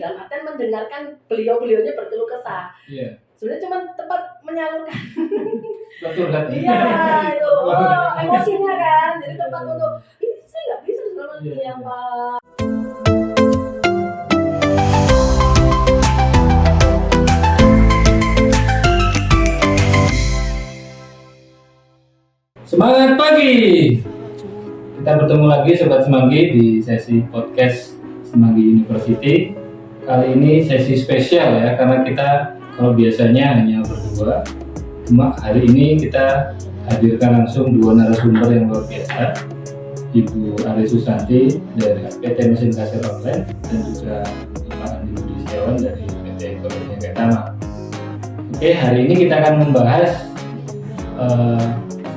dalam artian mendengarkan beliau-beliaunya berkeluh kesah. Iya. Sebenarnya cuma tempat menyalurkan. Betul kan? Iya itu, emosinya kan. Jadi tempat untuk ini saya nggak bisa sebenarnya ya Pak. Semangat pagi. Kita bertemu lagi Sobat Semanggi di sesi podcast Semanggi University. Kali ini sesi spesial ya, karena kita kalau biasanya hanya berdua, cuma hari ini kita hadirkan langsung dua narasumber yang luar biasa, Ibu Ari Susanti dari PT Mesin Kasir Online dan juga Pak Andi Budi Setiawan dari PT Ekonomi Gaitama. Oke, hari ini kita akan membahas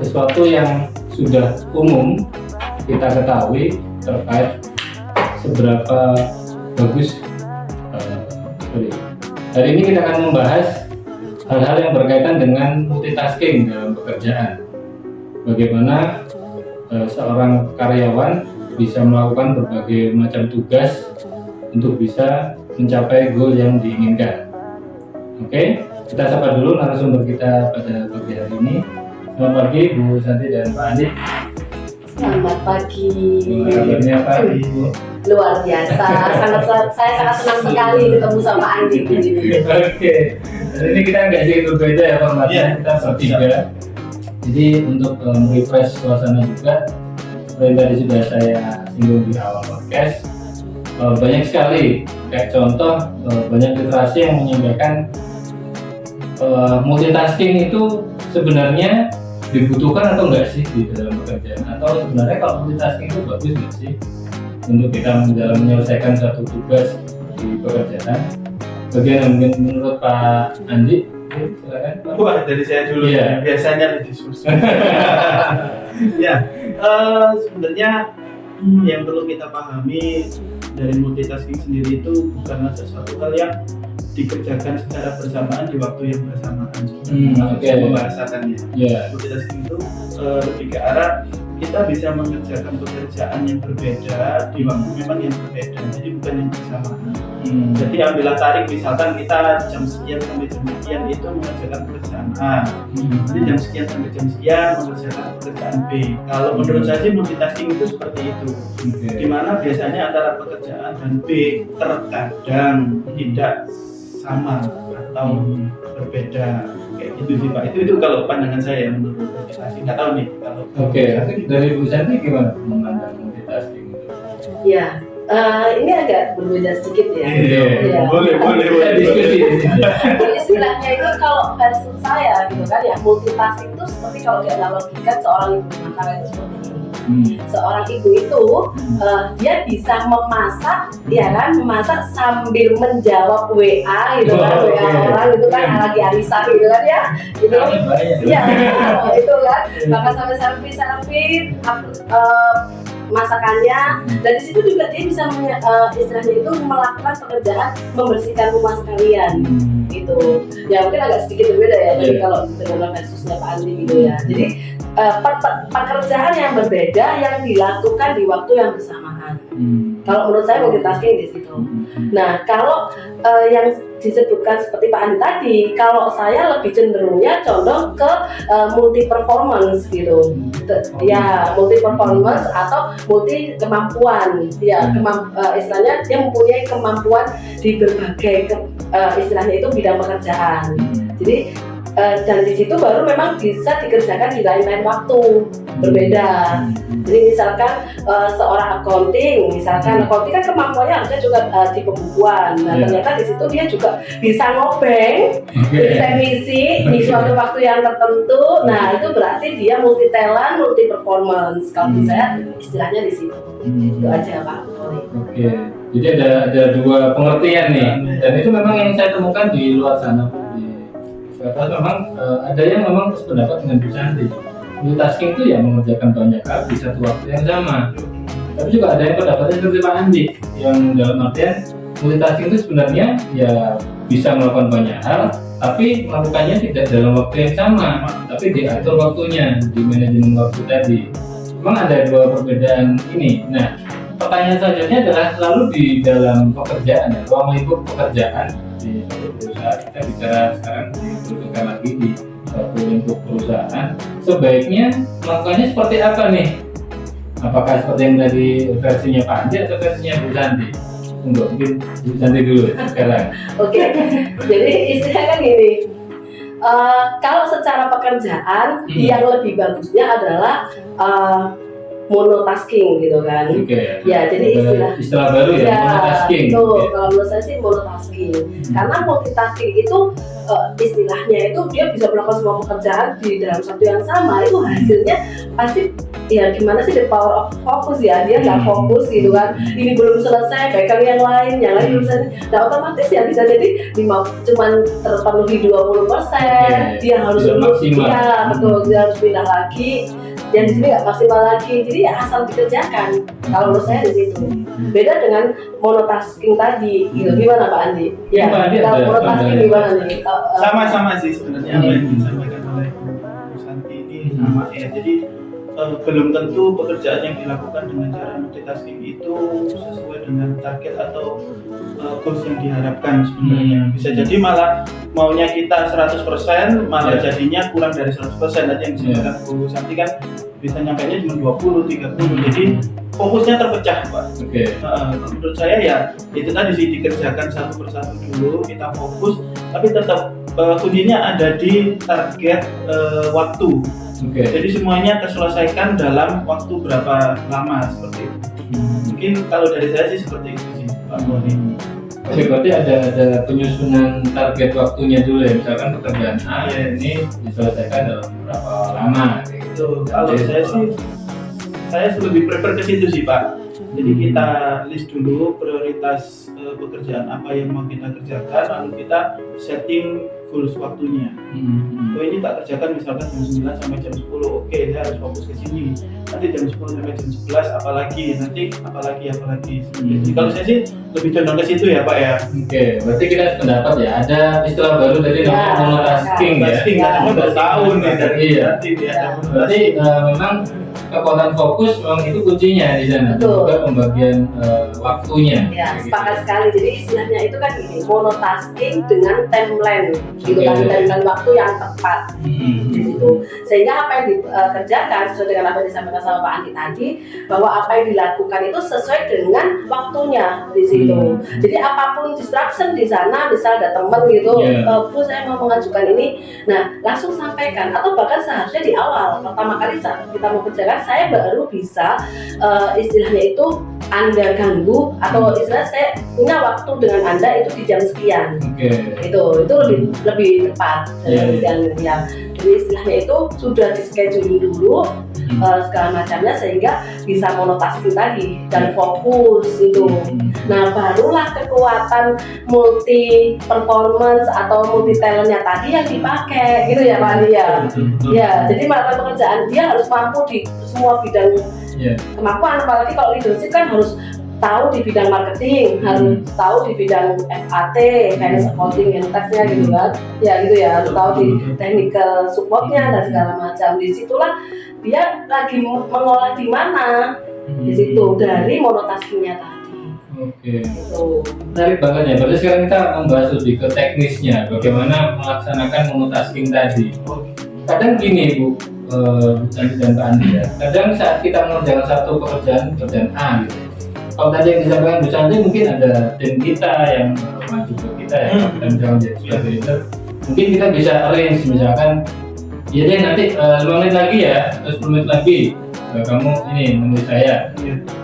sesuatu yang sudah umum kita ketahui terkait seberapa bagus. Hari ini kita akan membahas hal-hal yang berkaitan dengan multitasking dalam pekerjaan. Bagaimana seorang karyawan bisa melakukan berbagai macam tugas untuk bisa mencapai goal yang diinginkan. Oke, kita sapa dulu narasumber kita pada pagi hari ini. Selamat pagi Bu Santi dan Pak Andi. Selamat pagi. Kabarnya Pak Ibu? Luar biasa. Saya sangat senang sekali ketemu sama Andi di sini. Oke. Hari ini kita agak sedikit berbeda ya formatnya. Kita bertiga. Jadi untuk refresh suasana juga, seperti tadi sudah saya singgung di awal podcast, banyak sekali kayak contoh banyak literasi yang menyampaikan multitasking itu sebenarnya dibutuhkan atau enggak sih di dalam pekerjaan, atau sebenarnya kalau multitasking itu bagus enggak sih untuk kita dalam menyelesaikan satu tugas di pekerjaan. Bagian mungkin menurut Pak Andi, silakan Pak. Wah, dari saya dulu Yeah. biasanya diskusi. Ya, sebenarnya yang perlu kita pahami dari multitasking sendiri itu bukanlah sesuatu hal yang dikerjakan secara bersamaan di waktu yang bersamaan. Oke. Pembahasannya. Ya. Multitasking itu lebih ke arah kita bisa mengerjakan pekerjaan yang berbeda di waktu memang yang berbeda, jadi bukan yang bersamaan. Jadi ambillah tarik, misalkan kita jam sekian sampai jam sekian itu mengerjakan pekerjaan A, jadi jam sekian sampai jam sekian mengerjakan pekerjaan B. Kalau menurut saya sih multitasking itu seperti itu, dimana biasanya antara pekerjaan dan B terkadang tidak sama atau berbeda, kayak gitu sih Pak. Itu kalau pandangan saya menurut multitasking. Nggak tahu nih kalau. Oke, dari Bu Santi gimana memandang multitasking itu? Ya, ini agak berbeda sedikit ya. Iya. Boleh. Kita diskusi di sini. Jadi istilahnya itu kalau versi saya gitu kan ya, multitasking itu seperti kalau dianalogikan seorang ibu rumah tangga itu seperti ini. Seorang ibu itu dia bisa memasak, ya kan, memasak sambil menjawab WA gitu kan, WA orang gitu kan, lagi arisan gitu kan ya, gitu. Iya, itu kan, bahkan sampai selfie masakannya, dan di situ juga dia bisa istilahnya itu melakukan pekerjaan membersihkan rumah sekalian gitu. Ya mungkin agak sedikit berbeda ya, jadi kalau dengan versusnya Pak Andi gitu ya. Jadi pekerjaan yang berbeda yang dilakukan di waktu yang bersamaan. Kalau menurut saya multitasking di situ. Nah, kalau yang disebutkan seperti Pak Andi tadi, kalau saya lebih cenderungnya condong ke multi performance gitu. Ya, multi performance atau multi kemampuan. Ya, istilahnya dia mempunyai kemampuan di berbagai istilahnya itu bidang pekerjaan. Jadi dan di situ baru memang bisa dikerjakan di lain-lain waktu berbeda. Jadi misalkan seorang accounting kan kemampuannya harusnya juga di pembukuan. Nah ternyata di situ dia juga bisa ngobeng, jadi teknisi di suatu waktu yang tertentu. Nah itu berarti dia multi talent, multi performance. Kalau saya istilahnya di situ. Itu aja Pak. Oke. Jadi ada dua pengertian nih, dan itu memang yang saya temukan di luar sana. Karena memang ada yang memang sependapat dengan Bu Santi. Multitasking itu ya mengerjakan banyak hal di satu waktu yang sama. Tapi juga ada yang pendapatnya seperti Pak Andi, yang dalam artian multitasking itu sebenarnya ya bisa melakukan banyak hal, tapi melakukannya tidak dalam waktu yang sama, tapi diatur waktunya, di manajemen waktu tadi. Memang ada dua perbedaan ini. Nah, pertanyaan selanjutnya adalah lalu di dalam pekerjaan, ruang lingkup pekerjaan di suatu perusahaan, kita bicara sekarang dikerucutkan lagi di suatu lingkup perusahaan, sebaiknya melakukannya seperti apa nih? Apakah seperti yang tadi versinya Pak Andi atau versinya Bu Santi? Enggak, mungkin Bu Santi dulu ya, sekarang. Oke, jadi istilahnya kan gini, kalau secara pekerjaan yang lebih bagusnya adalah monotasking gitu kan. Ya, jadi istilah baru ya, monotasking. Tuh, kalau menurut saya sih monotasking. Karena multitasking itu istilahnya itu dia bisa melakukan semua pekerjaan di dalam satu yang sama, itu hasilnya pasti ya gimana sih, the power of focus ya, dia nggak fokus gitu kan, ini belum selesai, baikkan yang lain belum selesai, nah otomatis ya bisa jadi cuman terpenuhi 20%, dia harus maksimal. Ya betul, dia harus pindah lagi, yang di sini nggak maksimal lagi, jadi ya asal dikerjakan. Kalau menurut saya di situ beda dengan monotasking tadi, gitu. Gimana Pak Andi? Ya, kalau monotasking gimana nih? Sama sih sebenarnya apa yang disampaikan oleh Bu Santi ini sama ya. Jadi belum tentu pekerjaan yang dilakukan dengan cara multitasking itu sesuai dengan target atau goals yang diharapkan sebenarnya. Bisa jadi malah maunya kita 100%, malah jadinya kurang dari 100%. Tadi yang disampaikan Bu Santi kan bisa nyampainya cuma 20-30. Jadi fokusnya terpecah, Pak. Menurut saya ya itu tadi sih, dikerjakan satu persatu dulu, kita fokus, tapi tetap kuncinya ada di target waktu. Jadi semuanya terselesaikan dalam waktu berapa lama seperti itu. Mungkin kalau dari saya sih seperti itu sih, Pak Boni. Oke, berarti ada penyusunan target waktunya dulu ya. Misalkan pekerjaan A ini diselesaikan dalam berapa lama gitu. Kalau saya lebih prefer ke situ sih, Pak. Jadi kita list dulu prioritas pekerjaan apa yang mau kita kerjakan, lalu kita setting goals waktunya. Oh ini tak kerjakan misalkan jam 9 sampai jam 10, oke saya harus fokus ke sini. Nanti jam 10 sampai jam 11 apalagi, nanti apalagi. Jadi kalau saya sih lebih condong ke situ ya Pak ya. Oke, berarti kita pendapat ya, ada istilah baru tadi namanya monotasking ya. Udah tahun nih dari berarti memang kekuatan fokus memang itu kuncinya di sana. Juga pembagian waktunya. Ya, sepakat sekali. Jadi istilahnya itu kan ini monotasking dengan timeline, gitu kan, timeline waktu yang tepat di situ. Sehingga apa yang dikerjakan sesuai dengan apa yang disampaikan sama Pak Andi tadi, bahwa apa yang dilakukan itu sesuai dengan waktunya di situ. Jadi apapun distraction di sana, misal ada teman gitu, Bu saya mau mengajukan ini, nah langsung sampaikan, atau bahkan seharusnya di awal pertama kali saat kita mau kerjakan, saya baru bisa istilahnya itu Anda ganggu, atau istilahnya saya punya waktu dengan Anda itu di jam sekian. Itu lebih tepat. Jadi istilahnya itu sudah di schedule dulu segala macamnya, sehingga bisa monotasking tadi dan fokus itu. Nah barulah kekuatan multi performance atau multi talentnya tadi yang dipakai gitu ya Pak Andi ya. Ya, jadi melakukan pekerjaan dia harus mampu di semua bidang kemampuan, apalagi kalau leadership kan harus tahu di bidang marketing, harus tahu di bidang FAT, finance accounting and tax-nya gitu kan. Ya gitu ya, harus tahu di technical support-nya dan segala macam. Disitulah dia lagi mengolah di mana, di situ dari monotasking-nya tadi. Gitu. Menarik banget ya. Berarti sekarang kita membahas lebih ke teknisnya, bagaimana melaksanakan monotasking tadi. Kadang gini Bu Andi dan Pak Andi ya, kadang saat kita mengerjakan satu pekerjaan A gitu, kalau tadi yang disampaikan Bu Santi, mungkin ada tim kita yang maju ke kita ya, kita misalkan jadi sebagai leader, mungkin kita bisa arrange misalkan, ya deh nanti 5 menit lagi ya, atau 10 menit lagi kamu ini menurut saya.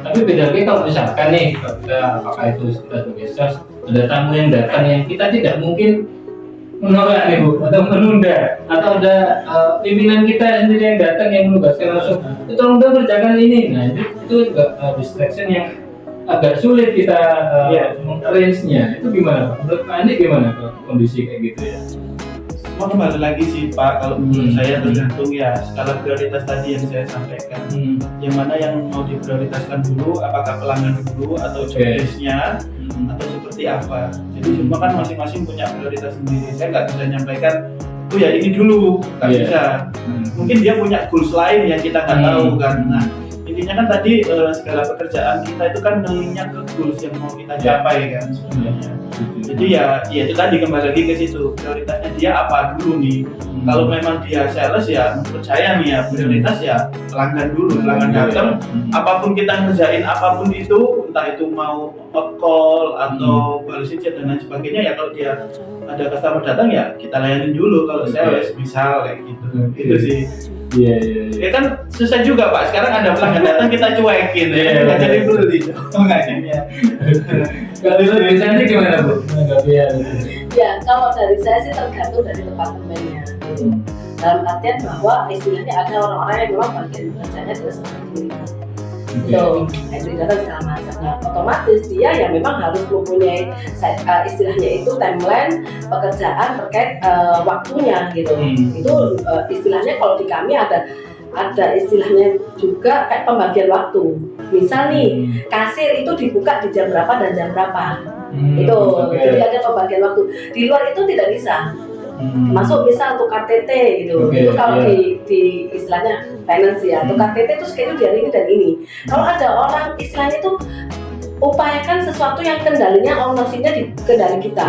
Tapi beda lagi kalau misalkan nih, kita apakah itu kita sebagai sales, ada tamu yang datang yang kita tidak mungkin menolak nih Bu, atau menunda, atau ada pimpinan kita sendiri yang datang yang menugaskan langsung, tolong dong kerjakan ini. Nah itu juga distraction yang agak sulit kita arrange-nya. Itu gimana Pak? Menurut Pak Andi gimana kalau kondisi kayak gitu ya? Semua kembali lagi sih Pak, kalau menurut saya tergantung ya skala prioritas tadi yang saya sampaikan. Yang mana yang mau diprioritaskan dulu, apakah pelanggan dulu atau job-desk-nya atau seperti apa. Jadi semua kan masing-masing punya prioritas sendiri. Saya nggak bisa nyampaikan, oh ya ini dulu, nggak bisa. Mungkin dia punya goals lain yang kita nggak tahu kan. Nah ini intinya kan tadi segala pekerjaan kita itu kan ngelinya ke goals yang mau kita capai kan sebenarnya. Jadi ya itu tadi kembali lagi ke situ, prioritasnya dia apa dulu nih. Kalau memang dia sales ya menurut saya nih ya prioritas ya pelanggan dulu, pelanggan datang. Apapun kita ngerjain apapun itu, entah itu mau call atau balesin chat dan lain sebagainya ya, kalau dia ada customer datang ya kita layanin dulu kalau sales misal kayak gitu. Itu sih. Iya. Ya kan susah juga Pak, sekarang ada pelanggan datang kita cuekin ya, nggak jadi beli. Makanya. Kalau itu biasanya gimana Bu? Menanggapi hal itu? Ya, kalau dari saya sih tergantung dari departemennya. Dalam artian bahwa istilahnya ada orang-orang yang memang bagian kerjanya tidak seperti ini. Itu entry data segala macam. Nah, otomatis dia ya memang harus mempunyai istilahnya itu timeline pekerjaan terkait waktunya gitu. Itu istilahnya kalau di kami ada istilahnya juga kayak pembagian waktu. Misal nih, kasir itu dibuka di jam berapa dan jam berapa. Jadi ada pembagian waktu. Di luar itu tidak bisa. Masuk bisa tukar TT gitu. Itu kalau di istilahnya finance ya, tukar TT itu schedule di hari ini dan ini. Kalau ada orang istilahnya itu upayakan sesuatu yang kendalinya ownership-nya di kendali kita.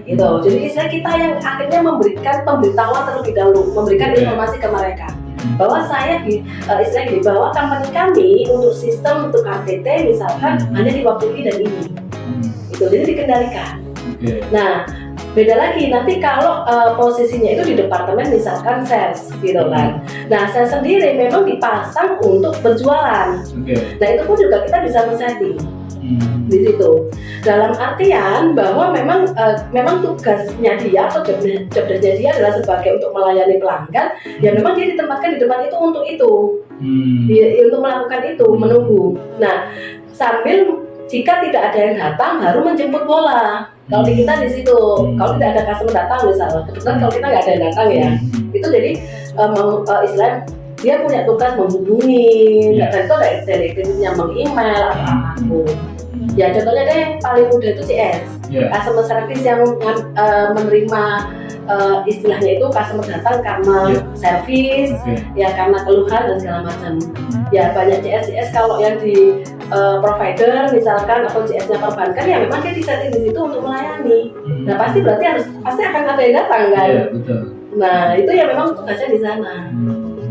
Gitu. Jadi istilah kita yang akhirnya memberikan pemberitahuan terlebih dahulu, memberikan informasi ke mereka. Bahwa saya istilahnya gini, bahwa company kami untuk sistem untuk KTT misalkan hanya di waktu ini dan ini. Itu jadi dikendalikan. Nah, beda lagi nanti kalau posisinya itu di departemen misalkan sales gitu kan. Nah, sales sendiri memang dipasang untuk berjualan. Nah, itu pun juga kita bisa men-setting di situ. Dalam artian bahwa memang tugasnya dia atau jobdesknya dia adalah sebagai untuk melayani pelanggan, ya memang dia ditempatkan di depan itu untuk itu, untuk melakukan itu, menunggu. Nah, sambil jika tidak ada yang datang, baru menjemput bola. Kalau di kita di situ, kalau tidak ada customer datang misalnya, kebetulan kalau kita nggak ada yang datang ya, itu jadi istilahnya dia punya tugas menghubungi, dan itu dari timnya meng-email atau apapun. Ya contohnya deh paling mudah itu CS, customer service yang menerima istilahnya itu customer datang karena service, ya karena keluhan dan segala macam. Ya banyak CS kalau yang di provider misalkan atau CS-nya perbankan ya memang dia disetting di situ untuk melayani. Nah pasti akan ada yang datang kan. Betul. Nah itu ya memang tugasnya di sana.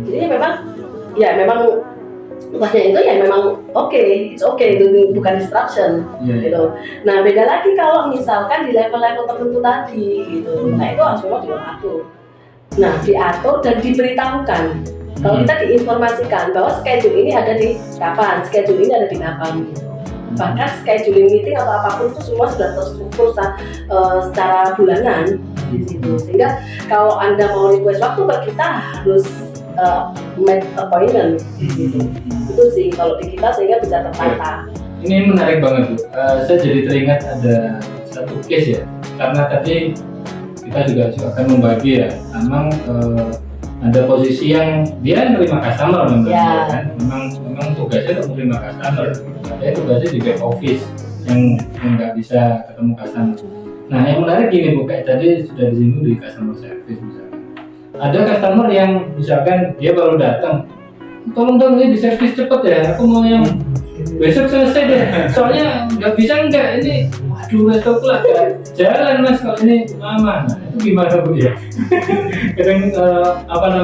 Jadi memang tugasnya itu ya memang it's okay itu bukan disruption gitu. Nah beda lagi kalau misalkan di level-level tertentu tadi gitu. Nah itu harus memang diatur. Nah diatur dan diberitahukan. Kalau kita diinformasikan bahwa schedule ini ada di kapan, schedule ini ada di kapan gitu. Bahkan scheduling meeting atau apapun itu semua sudah terstruktur secara bulanan di situ. Sehingga kalau Anda mau request waktu kita harus make appointment gitu. Itu sih kalau di kita sehingga bisa tertata. Ini menarik banget Bu. Saya jadi teringat ada satu case ya. Karena tadi kita juga akan membagi ya. Memang ada posisi yang dia menerima customer kan. Memang tugasnya untuk menerima customer. Ada tugasnya di back office yang nggak bisa ketemu customer. Nah yang menarik gini Bu, kayak tadi sudah disinggung di customer service misalkan. Ada customer yang misalkan dia baru datang, tolong dong ini di servis cepet ya, aku mau yang besok selesai deh, soalnya nggak ini, waduh besok lah jalan mas kalau ini lama. Nah itu gimana Bu ya? Kadang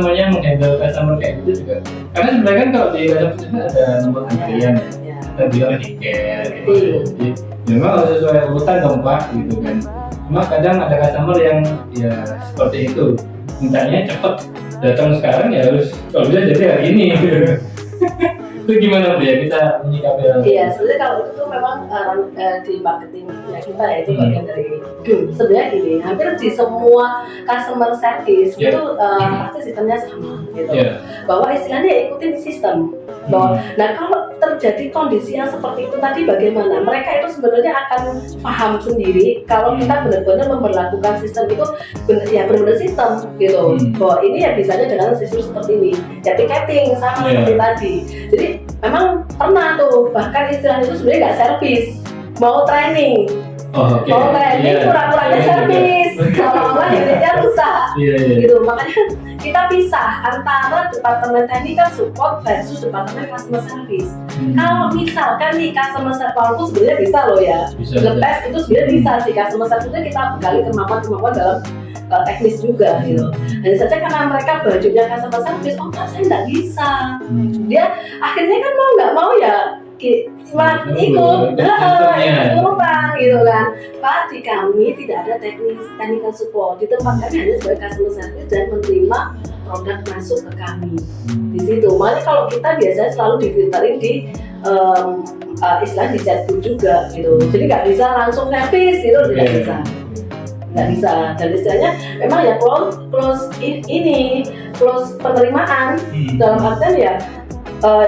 menghandle customer kayak gitu juga, karena sebenarnya kan kalau di customer service ada nomor antrian ya, kita bilang tiket gitu. Jadi memang harus sesuai urutan dong Pak gitu kan. Cuma kadang ada customer yang ya seperti itu, mintanya cepet, datang sekarang ya harus kalau bisa jadi hari ini. Itu gimana Bu ya kita menyikapi hal itu? Iya, sebenarnya kalau itu tuh memang di marketingnya kita ya itu bagian dari sebenarnya gini, hampir di semua customer service itu pasti sistemnya sama gitu. Bahwa istilahnya ikutin sistem. Nah kalau terjadi kondisi yang seperti itu tadi bagaimana? Mereka itu sebenarnya akan paham sendiri kalau kita benar-benar memperlakukan sistem itu benar-benar sistem gitu. Bahwa ini ya bisanya dengan sistem seperti ini. Ya tiketing sama seperti tadi. Jadi memang pernah tuh bahkan istilahnya itu sebenarnya nggak servis, mau training. Mau training pura-puranya servis. Kalau unitnya rusak. Iya. Gitu, makanya kita pisah antara departemen technical support versus departemen customer service. Kalau misalkan nih customer service, walaupun sebenarnya bisa loh ya, Bisa. ngetes itu sebenarnya bisa sih, customer service itu kita gali kemampuan dalam teknis juga gitu. Hanya saja karena mereka bajunya customer service, oh Pak, saya nggak bisa. Dia akhirnya kan mau nggak mau ya cuma ikut urutan gitu kan. Pak, di kami tidak ada technical support, di tempat kami hanya sebagai customer service dan menerima produk masuk ke kami di situ. Makanya kalau kita biasanya selalu difilterin di istilah di chatbot juga gitu. Jadi nggak bisa langsung service gitu, nggak bisa. Dan istilahnya memang ya close penerimaan dalam artian ya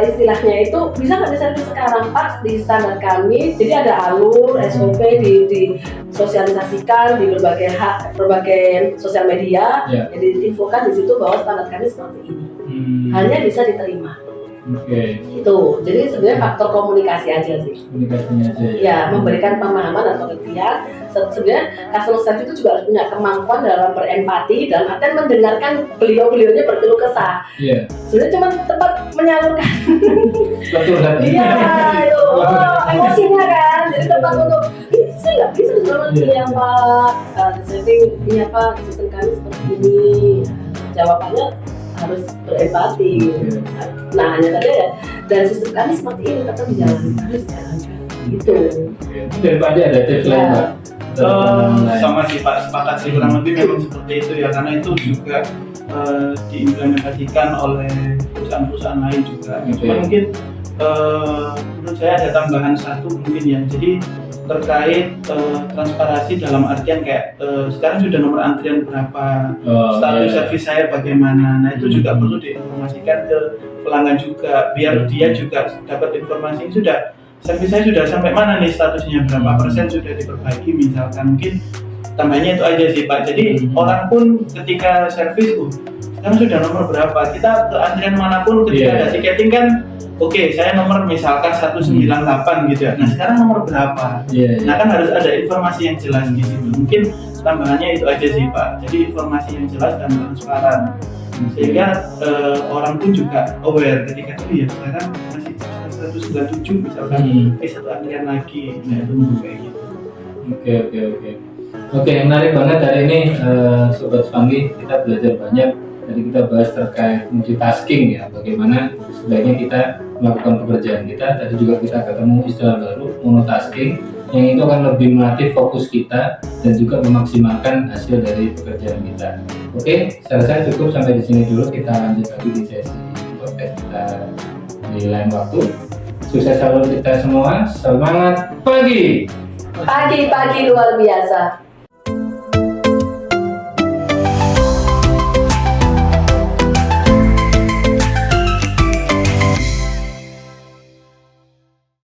istilahnya itu bisa nggak diservis sekarang Pak di standar kami. Jadi ada alur SOP disosialisasikan di berbagai sosial media. Jadi infokan di situ bahwa standar kami seperti ini. Hanya bisa diterima. Itu jadi sebenarnya faktor komunikasi aja sih. Komunikasinya aja. Ya, memberikan pemahaman dan pengertian. Sebenarnya customer service itu juga harus punya kemampuan dalam berempati, dalam artian mendengarkan beliau-beliaunya berkeluh kesah. Iya. Sebenarnya cuma tempat menyalurkan. Betul kan? Iya, itu. Emosinya kan. Jadi tempat untuk saya nggak bisa sebenarnya ya Pak. Setting ini apa sistem kami seperti ini. Jawabannya harus berempati. Nah, hanya saja ya dan sistem kami seperti ini tetap dijalankan, gitu. Daripada ada tips lain Pak? Sama sih Pak, sepakat sih kurang lebih memang seperti itu ya, karena itu juga diimplementasikan oleh perusahaan-perusahaan lain juga. Cuma mungkin menurut saya ada tambahan satu mungkin ya, jadi terkait transparansi dalam artian kayak sekarang sudah nomor antrian berapa, status servis saya bagaimana. Nah itu juga perlu diinformasikan ke pelanggan juga, biar dia juga dapat informasi sudah servis saya sudah sampai mana nih, statusnya berapa persen sudah diperbaiki misalkan. Mungkin tambahnya itu aja sih Pak. Jadi orang pun ketika servis sekarang sudah nomor berapa, kita ke antrian manapun ketika ada tiketing kan oke, saya nomor misalkan 198 gitu ya. Nah sekarang nomor berapa? Nah kan harus ada informasi yang jelas di situ. Mungkin tambahannya itu aja sih Pak. Jadi informasi yang jelas dan transparan sehingga orang pun juga aware ketika itu ya sekarang masih 197 misalkan satu antrian lagi. Nah itu kayak gitu. Oke, menarik banget hari ini Sobat Semanggi, kita belajar banyak. Tadi kita bahas terkait multitasking ya, bagaimana sebaiknya kita melakukan pekerjaan kita. Tadi juga kita ketemu istilah baru, monotasking, yang itu akan lebih melatih fokus kita dan juga memaksimalkan hasil dari pekerjaan kita. Oke, saya rasa cukup sampai di sini dulu. Kita lanjut lagi di sesi podcast kita di lain waktu. Sukses selalu kita semua. Semangat pagi. Pagi luar biasa.